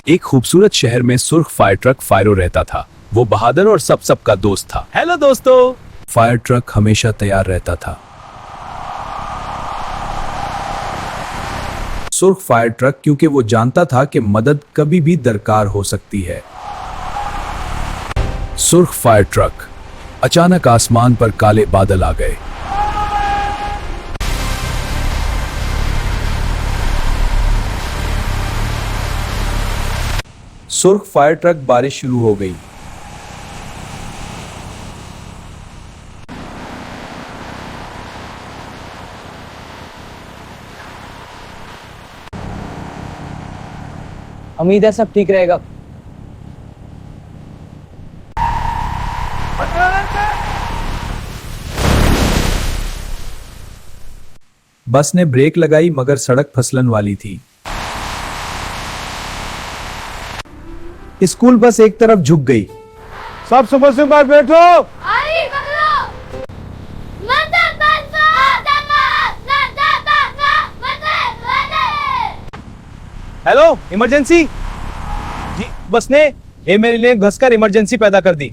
एक खूबसूरत शहर में सुर्ख फायर ट्रक फायरो रहता था। वो बहादुर और सबका दोस्त था। हेलो दोस्तों। फायर ट्रक हमेशा तैयार रहता था। सुर्ख फायर ट्रक क्योंकि वो जानता था कि मदद कभी भी दरकार हो सकती है। सुर्ख फायर ट्रक। अचानक आसमान पर काले बादल आ गए। सुर्ख फायर ट्रक बारिश शुरू हो गई। उम्मीद है सब ठीक रहेगा। बस ने ब्रेक लगाई मगर सड़क फिसलन वाली थी। स्कूल बस एक तरफ झुक गई। सब सुबह बैठो। हेलो, इमरजेंसी जी। बस ने ये मेरे लिए घसकर इमरजेंसी पैदा कर दी।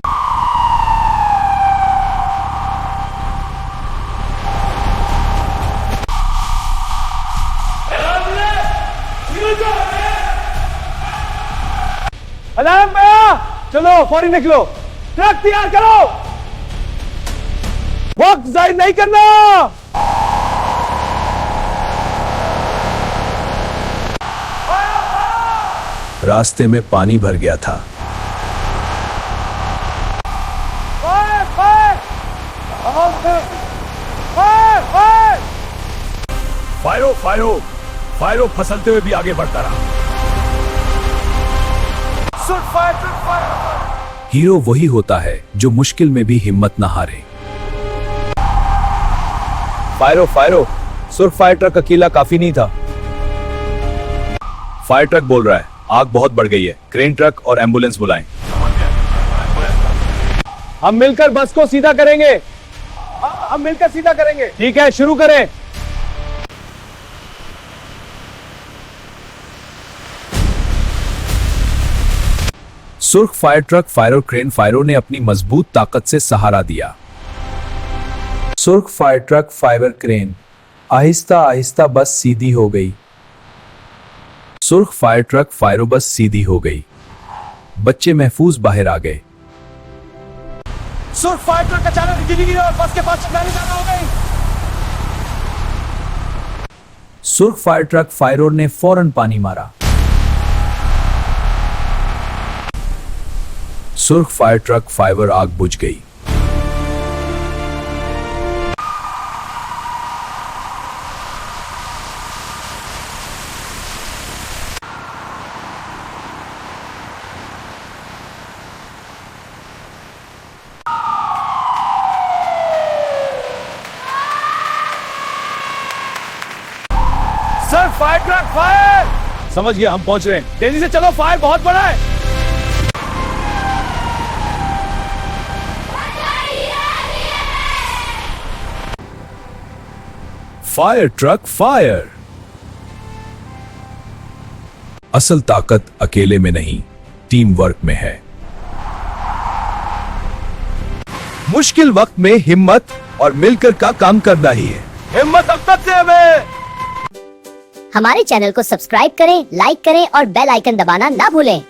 अलार्म गया, चलो फौरी निकलो, ट्रक तैयार करो, वक्त जाहिर नहीं करना। रास्ते में पानी भर गया था। फायरो फायरो फायरो फसलते हुए भी आगे बढ़ता रहा। हीरो वही होता है जो मुश्किल में भी हिम्मत न हारे। फायरो फायरो सुर्ख फायर ट्रक अकेला काफी नहीं था। फायर ट्रक बोल रहा है, आग बहुत बढ़ गई है, क्रेन ट्रक और एम्बुलेंस बुलाएं। हम मिलकर बस को सीधा करेंगे। हम मिलकर सीधा करेंगे। ठीक है, शुरू करें। सुर्ख फायर ट्रक फायरो क्रेन फायरो ने अपनी मजबूत ताकत से सहारा दिया। सुर्ख fire truck fibre crane. Aahista Aahista बस सीधी हो गई। सुर्ख फायर ट्रक फायरो बस सीधी हो गई। बच्चे महफूज बाहर आ गए। सुर्ख फायर ट्रक अचानक गिरी गिरी और बस के पास चिल्लाने ज्यादा हो गई। सुर्ख फायर ट्रक फायरो ने फौरन पानी मारा। सुर्ख फायर ट्रक फाइबर आग बुझ गई। Sir fire truck fire. समझ गया, हम पहुंच रहे हैं। तेजी से चलो, फायर बहुत बड़ा है। Fire truck fire. असल ताकत अकेले में नहीं, टीम वर्क में है। मुश्किल वक्त में हिम्मत और मिलकर का काम करना ही है। हिम्मत अब तक से हमें। हमारे चैनल को सब्सक्राइब करें, लाइक करें और बेल आइकन दबाना ना भूलें।